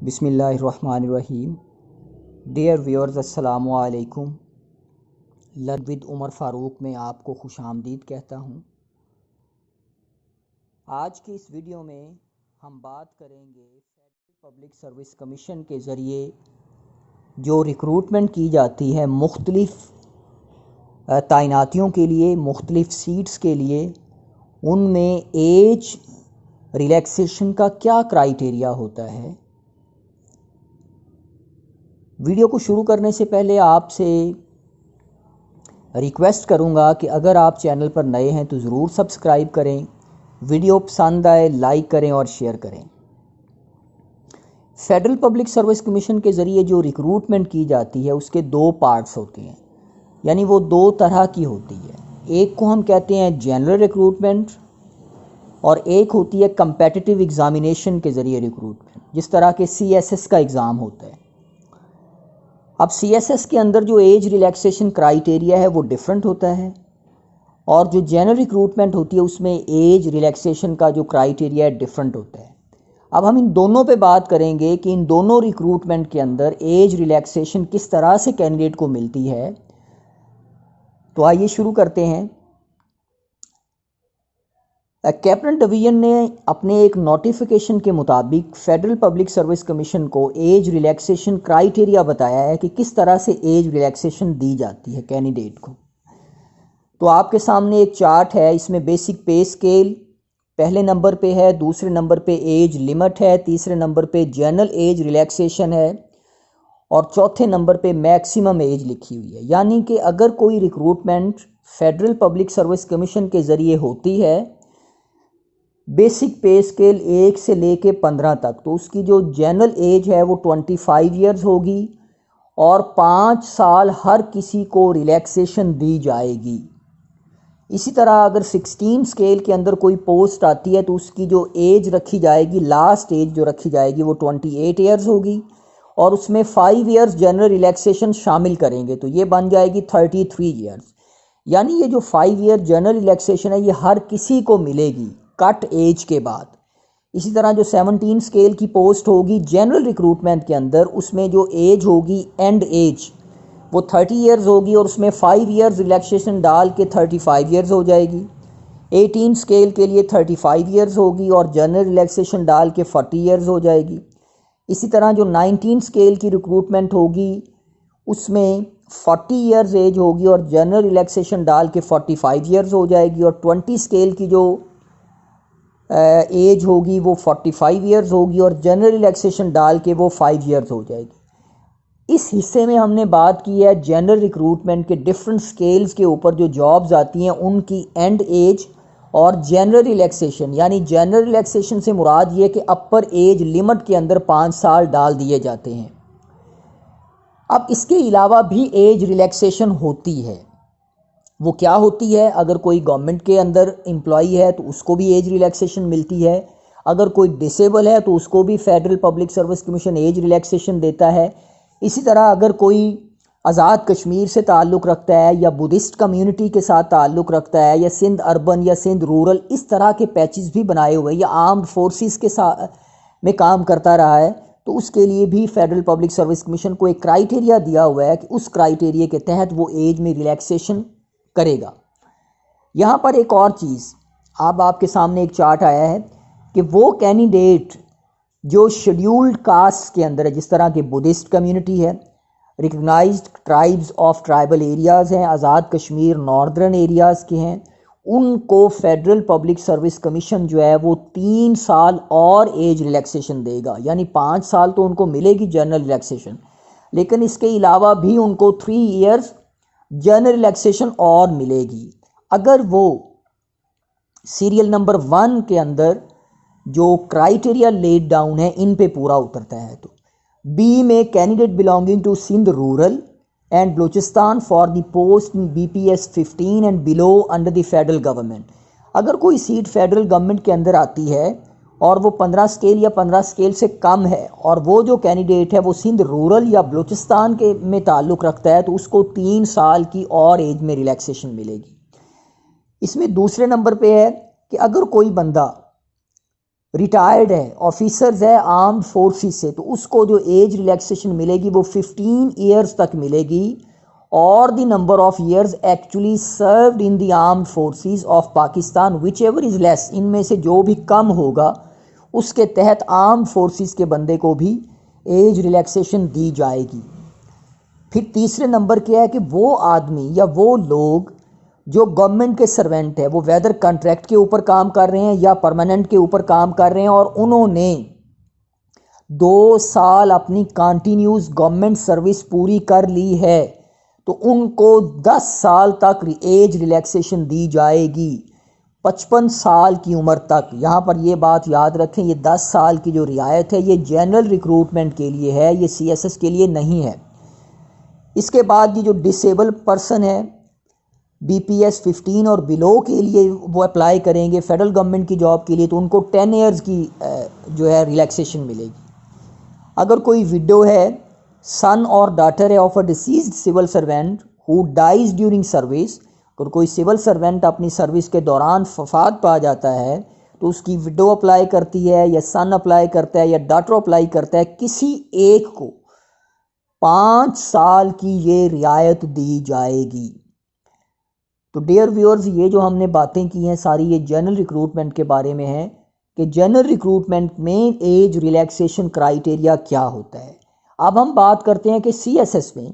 बिस्मिल्लाहिर्रहमानिर्रहीम। Dear viewers, अस्सलामु अलैकुम। लर्न विद उमर फ़ारूक में आपको खुशामदीद कहता हूँ। आज की इस वीडियो में हम बात करेंगे फेडरल पब्लिक सर्विस कमीशन के ज़रिए जो रिक्रूटमेंट की जाती है मुख्तलिफ़ तैनातियों के लिए, मुख्तलिफ़ सीट्स के लिए, उनमें एज रिलैक्सेशन का क्या क्राइटेरिया होता है। वीडियो को शुरू करने से पहले आपसे रिक्वेस्ट करूंगा कि अगर आप चैनल पर नए हैं तो ज़रूर सब्सक्राइब करें, वीडियो पसंद आए लाइक करें और शेयर करें। फेडरल पब्लिक सर्विस कमीशन के ज़रिए जो रिक्रूटमेंट की जाती है उसके दो पार्ट्स होते हैं, यानी वो दो तरह की होती है। एक को हम कहते हैं जनरल रिक्रूटमेंट और एक होती है कम्पेटिटिव एग्ज़ामिनेशन के ज़रिए रिक्रूटमेंट, जिस तरह के CSS का एग्ज़ाम होता है। अब CSS के अंदर जो एज रिलैक्सेशन क्राइटेरिया है वो डिफरेंट होता है और जो जनरल रिक्रूटमेंट होती है उसमें एज रिलैक्सेशन का जो क्राइटेरिया है डिफरेंट होता है। अब हम इन दोनों पे बात करेंगे कि इन दोनों रिक्रूटमेंट के अंदर एज रिलैक्सेशन किस तरह से कैंडिडेट को मिलती है। तो आइए शुरू करते हैं। कैबिनेट डिवीजन ने अपने एक नोटिफिकेशन के मुताबिक फेडरल पब्लिक सर्विस कमीशन को एज रिलैक्सेशन क्राइटेरिया बताया है कि किस तरह से एज रिलैक्सेशन दी जाती है कैंडिडेट को। तो आपके सामने एक चार्ट है, इसमें बेसिक पे स्केल पहले नंबर पे है, दूसरे नंबर पे एज लिमिट है, तीसरे नंबर पे जनरल एज रिलैक्सेशन है और चौथे नंबर पे मैक्सिमम एज लिखी हुई है। यानी कि अगर कोई recruitment federal public service commission के ज़रिए होती है बेसिक पे स्केल 1 से लेके 15 तक, तो उसकी जो जनरल एज है वो 25 ईयर्स होगी और 5 साल हर किसी को रिलैक्सेशन दी जाएगी। इसी तरह अगर 16 स्केल के अंदर कोई पोस्ट आती है तो उसकी जो एज रखी जाएगी, लास्ट एज जो रखी जाएगी वो 28 ईयर्स होगी और उसमें 5 ईयर्स जनरल रिलैक्सेशन शामिल करेंगे तो ये बन जाएगी 33 ईयर्स। यानी ये जो 5 ईयर जनरल रिलैक्सेशन है ये हर किसी को मिलेगी कट एज के बाद। इसी तरह जो 17 स्केल की पोस्ट होगी जनरल रिक्रूटमेंट के अंदर, उसमें जो एज होगी एंड एज वो 30 ईयर्स होगी और उसमें 5 ईयर्स रिलैक्सेशन डाल के 35 ईयर्स हो जाएगी। 18 स्केल के लिए 35 ईयर्स होगी और जनरल रिलैक्सेशन डाल के 40 ईयर्स हो जाएगी। इसी तरह जो 19 स्केल की रिक्रूटमेंट होगी उसमें 40 ईयर्स एज होगी और जनरल रिलैक्सेशन डाल के 45 ईयर्स हो जाएगी और 20 स्केल की जो एज होगी वो 45 ईयर्स होगी और जनरल रिलैक्सेशन डाल के वो 5 ईयर्स हो जाएगी। इस हिस्से में हमने बात की है जनरल रिक्रूटमेंट के डिफरेंट स्केल्स के ऊपर जो जॉब्स आती हैं उनकी एंड एज और जनरल रिलैक्सेशन। यानी जनरल रिलैक्सेशन से मुराद ये कि अपर एज लिमिट के अंदर 5 साल डाल दिए जाते हैं। अब इसके अलावा भी एज रिलैक्सेशन होती है। वो क्या होती है? अगर कोई गवर्नमेंट के अंदर एम्प्लॉई है तो उसको भी एज रिलैक्सेशन मिलती है। अगर कोई डिसेबल है तो उसको भी federal public service commission age relaxation देता है। इसी तरह अगर कोई आज़ाद कश्मीर से ताल्लुक़ रखता है या बुद्धिस्ट कम्युनिटी के साथ ताल्लुक़ रखता है या सिंध अर्बन या सिंध रूरल, इस तरह के पैचेस भी बनाए हुए या आर्म्ड फोर्सेस के साथ में काम करता रहा है, तो उसके लिए भी फेडरल पब्लिक सर्विस कमीशन को एक क्राइटेरिया दिया हुआ है कि उस क्राइटेरिया के तहत वो एज में रिलैक्सेशन करेगा। यहाँ पर एक और चीज़, अब आपके सामने एक चार्ट आया है कि वो कैंडिडेट जो शेड्यूल्ड कास्ट के अंदर है, जिस तरह के बुद्धिस्ट कम्युनिटी है, recognised tribes of tribal areas हैं, आज़ाद कश्मीर नॉर्दर्न एरियाज़ के हैं, उनको फेडरल पब्लिक सर्विस कमीशन जो है वो 3 साल और एज रिलैक्सेशन देगा। यानी 5 साल तो उनको मिलेगी जनरल रिलैक्सेशन, लेकिन इसके अलावा भी उनको 3 ईयर्स जनरल रिलैक्सेशन और मिलेगी अगर वो सीरियल नंबर 1 के अंदर जो क्राइटेरिया लेड डाउन है इन पे पूरा उतरता है। तो बी में candidate belonging to Sindh rural and Balochistan for the post in BPS 15 and below under the federal government. अगर कोई सीट फेडरल गवर्नमेंट के अंदर आती है और वो 15 स्केल या 15 स्केल से कम है और वो जो कैंडिडेट है वो सिंध रूरल या बलूचिस्तान के में ताल्लुक़ रखता है तो उसको 3 साल की और एज में रिलैक्सेशन मिलेगी। इसमें दूसरे नंबर पे है कि अगर कोई बंदा रिटायर्ड है, ऑफिसर्स है आर्म्ड फोर्सेस से, तो उसको जो एज रिलैक्सेशन मिलेगी वो 15 ईयर्स तक मिलेगी, और the number of years actually served in the armed forces of Pakistan which ever is less, इनमें से जो भी कम होगा उसके तहत आर्म्ड फोर्सेस के बंदे को भी एज रिलैक्सेशन दी जाएगी। फिर तीसरे नंबर क्या है कि वो आदमी या वो लोग जो गवर्नमेंट के सर्वेंट है, वो वेदर कॉन्ट्रैक्ट के ऊपर काम कर रहे हैं या परमानेंट के ऊपर काम कर रहे हैं, और उन्होंने 2 साल अपनी कंटिन्यूस गवर्नमेंट सर्विस पूरी कर ली है, तो उनको 10 साल तक एज रिलैक्सेशन दी जाएगी, 55 साल की उम्र तक। यहाँ पर ये बात याद रखें, ये 10 साल की जो रियायत है ये जनरल रिक्रूटमेंट के लिए है, ये CSS के लिए नहीं है। इसके बाद ये जो डिसेबल पर्सन है BPS 15 और बिलो के लिए वो अप्लाई करेंगे फेडरल गवर्नमेंट की जॉब के लिए, तो उनको 10 ईयर्स की जो है रिलैक्सेशन मिलेगी। अगर कोई विडो है, सन और डॉटर है of a deceased civil servant who dies during service, अगर कोई सिविल सर्वेंट अपनी सर्विस के दौरान वफात पा जाता है तो उसकी विडो अप्लाई करती है या सन अप्लाई करता है या डॉटर अप्लाई करता है, किसी एक को 5 साल की ये रियायत दी जाएगी। तो डियर व्यूअर्स, ये जो हमने बातें की हैं सारी ये जनरल रिक्रूटमेंट के बारे में है कि जनरल रिक्रूटमेंट में एज रिलैक्सेशन क्राइटेरिया क्या होता है। अब हम बात करते हैं कि CSS में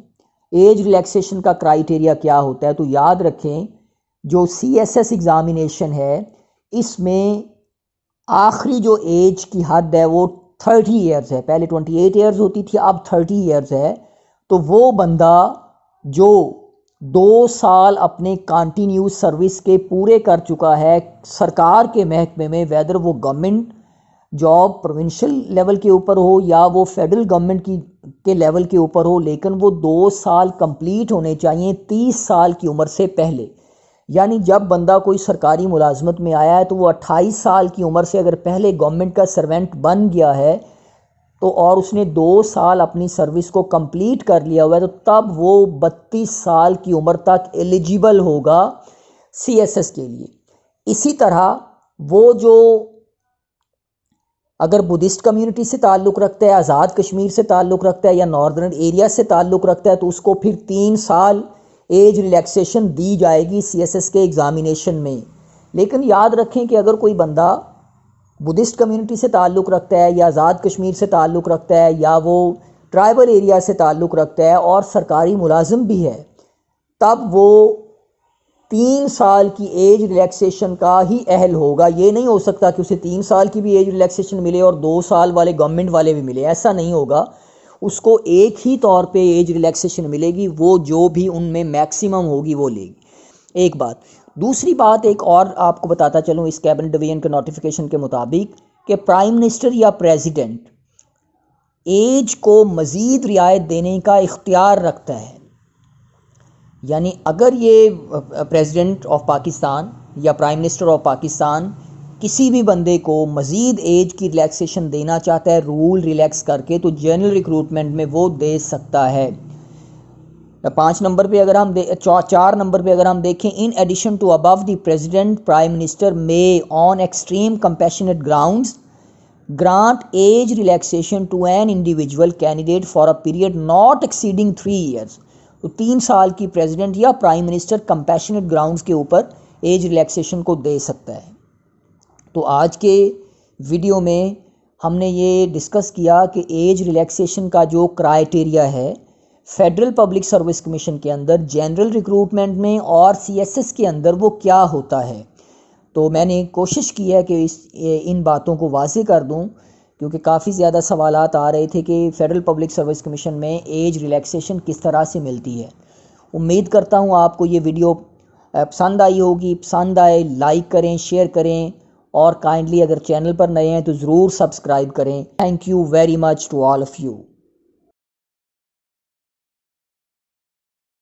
एज रिलैक्सेशन का क्राइटेरिया क्या होता है। तो याद रखें, जो CSS एग्ज़ामिनेशन है इसमें आखिरी जो एज की हद है वो 30 ईयर्स है। पहले 28 ईयर्स होती थी, अब 30 ईयर्स है। तो वो बंदा जो 2 साल अपने कंटिन्यूस सर्विस के पूरे कर चुका है सरकार के महकमे में, वेदर वो गवर्नमेंट जॉब प्रोविंशियल लेवल के ऊपर हो या वो फेडरल गवर्नमेंट के लेवल के ऊपर हो, लेकिन वो 2 साल कंप्लीट होने चाहिए 30 साल की उम्र से पहले। यानी जब बंदा कोई सरकारी मुलाजमत में आया है तो वो 28 साल की उम्र से अगर पहले गवर्नमेंट का सर्वेंट बन गया है तो और उसने 2 साल अपनी सर्विस को कंप्लीट कर लिया हुआ है, तो तब वो 32 साल की उम्र तक एलिजिबल होगा CSS के लिए। इसी तरह वो जो अगर बुद्धिस्ट कम्युनिटी से ताल्लुक़ रखता है, आज़ाद कश्मीर से ताल्लुक़ रखता है या नॉर्दर्न एरिया से ताल्लुक़ रखता है, तो उसको फिर 3 साल एज रिलैक्सेशन दी जाएगी CSS के एग्ज़ामिनेशन में। लेकिन याद रखें कि अगर कोई बंदा बुद्धिस्ट कम्युनिटी से ताल्लुक़ रखता है या आज़ाद कश्मीर से ताल्लुक़ रखता है या वो ट्राइबल एरिया से ताल्लुक़ रखता है और सरकारी मुलाजिम भी है, तब वो 3 साल की एज रिलैक्सेशन का ही अहल होगा। ये नहीं हो सकता कि उसे 3 साल की भी एज रिलैक्सेशन मिले और 2 साल वाले गवर्नमेंट वाले भी मिले, ऐसा नहीं होगा। उसको एक ही तौर पे एज रिलैक्सेशन मिलेगी, वो जो भी उनमें मैक्सिमम होगी वो लेगी। एक बात। दूसरी बात एक और आपको बताता चलूँ इस कैबिनेट डिवीजन के नोटिफिकेशन के मुताबिक कि प्राइम मिनिस्टर या प्रेसिडेंट एज को मज़ीद रियायत देने का इख्तियार रखता है। यानी अगर ये प्रेसिडेंट ऑफ पाकिस्तान या प्राइम मिनिस्टर ऑफ पाकिस्तान किसी भी बंदे को मज़ीद एज की रिलैक्सेशन देना चाहता है रूल रिलैक्स करके, तो जनरल रिक्रूटमेंट में वो दे सकता है। 5 नंबर पे अगर हम 4 नंबर पे अगर हम देखें, in addition to above the president prime minister may on extreme compassionate grounds grant as relaxation to an individual candidate for a period not exceeding 3 years. तो 3 साल की प्रेसिडेंट या प्राइम मिनिस्टर कंपैशनेट ग्राउंड्स के ऊपर age relaxation को दे सकता है। तो आज के वीडियो में हमने ये डिस्कस किया कि एज रिलैक्सेशन का जो क्राइटेरिया है फेडरल पब्लिक सर्विस कमीशन के अंदर, जनरल रिक्रूटमेंट में और CSS के अंदर वो क्या होता है। तो मैंने कोशिश की है कि इन बातों को वाज़ेह कर दूं, क्योंकि काफ़ी ज़्यादा सवालात आ रहे थे कि फ़ेडरल पब्लिक सर्विस कमीशन में एज रिलैक्सेशन किस तरह से मिलती है। उम्मीद करता हूँ आपको ये वीडियो पसंद आई होगी। पसंद आए लाइक करें, शेयर करें और काइंडली अगर चैनल पर नए हैं तो ज़रूर सब्सक्राइब करें। Thank you very much to all of you.